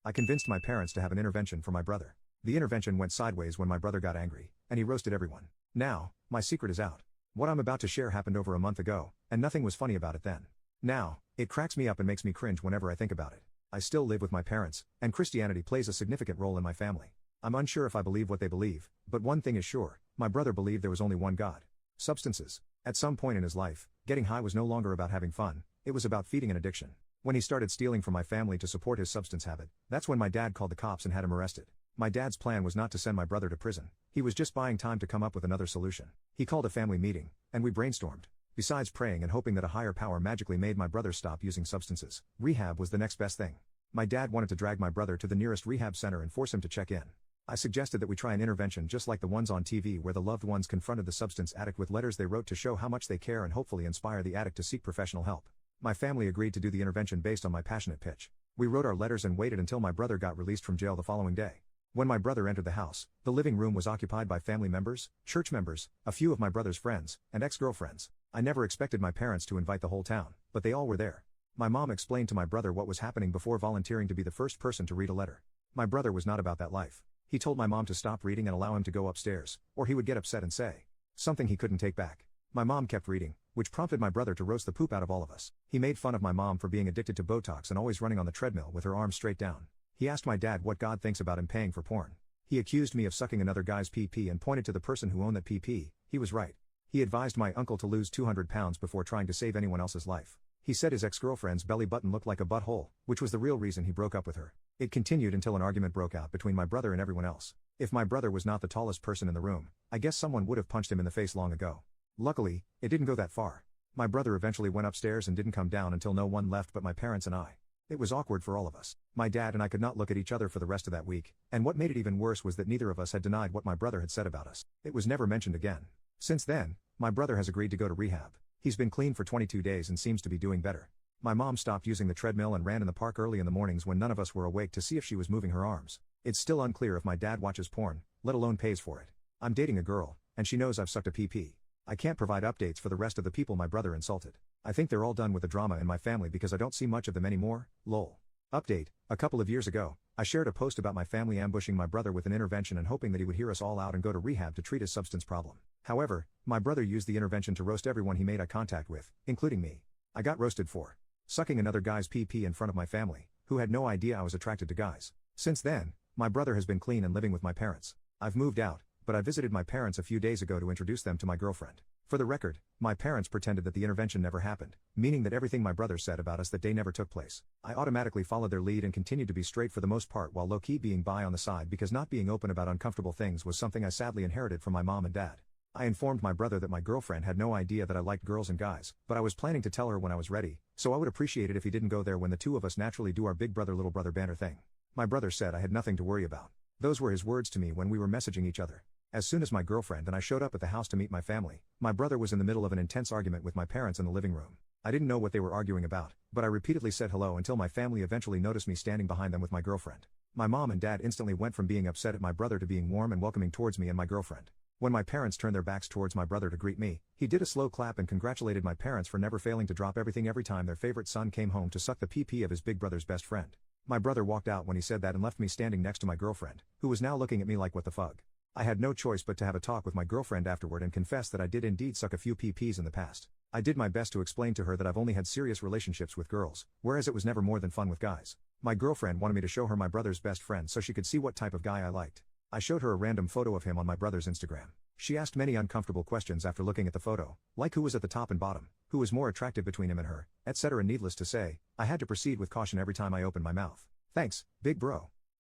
I convinced my parents to have an intervention for my brother. The intervention went sideways when my brother got angry, and he roasted everyone. Now, my secret is out. What I'm about to share happened over a month ago, and nothing was funny about it then. Now, it cracks me up and makes me cringe whenever I think about it. I still live with my parents, and Christianity plays a significant role in my family. I'm unsure if I believe what they believe, but one thing is sure, my brother believed there was only one God. Substances. At some point in his life, getting high was no longer about having fun, it was about feeding an addiction. When he started stealing from my family to support his substance habit, that's when my dad called the cops and had him arrested. My dad's plan was not to send my brother to prison, he was just buying time to come up with another solution. He called a family meeting, and we brainstormed. Besides praying and hoping that a higher power magically made my brother stop using substances, rehab was the next best thing. My dad wanted to drag my brother to the nearest rehab center and force him to check in. I suggested that we try an intervention just like the ones on TV where the loved ones confronted the substance addict with letters they wrote to show how much they care and hopefully inspire the addict to seek professional help. My family agreed to do the intervention based on my passionate pitch. We wrote our letters and waited until my brother got released from jail the following day. When my brother entered the house, the living room was occupied by family members, church members, a few of my brother's friends, and ex-girlfriends. I never expected my parents to invite the whole town, but they all were there. My mom explained to my brother what was happening before volunteering to be the first person to read a letter. My brother was not about that life. He told my mom to stop reading and allow him to go upstairs, or he would get upset and say something he couldn't take back. My mom kept reading, which prompted my brother to roast the poop out of all of us. He made fun of my mom for being addicted to Botox and always running on the treadmill with her arms straight down. He asked my dad what God thinks about him paying for porn. He accused me of sucking another guy's pee-pee and pointed to the person who owned that pee-pee. He was right. He advised my uncle to lose 200 pounds before trying to save anyone else's life. He said his ex-girlfriend's belly button looked like a butthole, which was the real reason he broke up with her. It continued until an argument broke out between my brother and everyone else. If my brother was not the tallest person in the room, I guess someone would have punched him in the face long ago. Luckily, it didn't go that far. My brother eventually went upstairs and didn't come down until no one left but my parents and I. It was awkward for all of us. My dad and I could not look at each other for the rest of that week, and what made it even worse was that neither of us had denied what my brother had said about us. It was never mentioned again. Since then, my brother has agreed to go to rehab. He's been clean for 22 days and seems to be doing better. My mom stopped using the treadmill and ran in the park early in the mornings when none of us were awake to see if she was moving her arms. It's still unclear if my dad watches porn, let alone pays for it. I'm dating a girl, and she knows I've sucked a pee-pee. I can't provide updates for the rest of the people my brother insulted. I think they're all done with the drama in my family because I don't see much of them anymore, lol. Update: a couple of years ago, I shared a post about my family ambushing my brother with an intervention and hoping that he would hear us all out and go to rehab to treat his substance problem. However, my brother used the intervention to roast everyone he made eye contact with, including me. I got roasted for sucking another guy's pee-pee in front of my family, who had no idea I was attracted to guys. Since then, my brother has been clean and living with my parents. I've moved out, but I visited my parents a few days ago to introduce them to my girlfriend. For the record, my parents pretended that the intervention never happened, meaning that everything my brother said about us that day never took place. I automatically followed their lead and continued to be straight for the most part while low-key being bi on the side because not being open about uncomfortable things was something I sadly inherited from my mom and dad. I informed my brother that my girlfriend had no idea that I liked girls and guys, but I was planning to tell her when I was ready, so I would appreciate it if he didn't go there when the two of us naturally do our big brother little brother banter thing. My brother said I had nothing to worry about. Those were his words to me when we were messaging each other. As soon as my girlfriend and I showed up at the house to meet my family, my brother was in the middle of an intense argument with my parents in the living room. I didn't know what they were arguing about, but I repeatedly said hello until my family eventually noticed me standing behind them with my girlfriend. My mom and dad instantly went from being upset at my brother to being warm and welcoming towards me and my girlfriend. When my parents turned their backs towards my brother to greet me, he did a slow clap and congratulated my parents for never failing to drop everything every time their favorite son came home to suck the pee-pee of his big brother's best friend. My brother walked out when he said that and left me standing next to my girlfriend, who was now looking at me like what the fuck. I had no choice but to have a talk with my girlfriend afterward and confess that I did indeed suck a few pee-pees in the past. I did my best to explain to her that I've only had serious relationships with girls, whereas it was never more than fun with guys. My girlfriend wanted me to show her my brother's best friend so she could see what type of guy I liked. I showed her a random photo of him on my brother's Instagram. She asked many uncomfortable questions after looking at the photo, like who was at the top and bottom, who was more attractive between him and her, etc. Needless to say, I had to proceed with caution every time I opened my mouth. Thanks, big bro.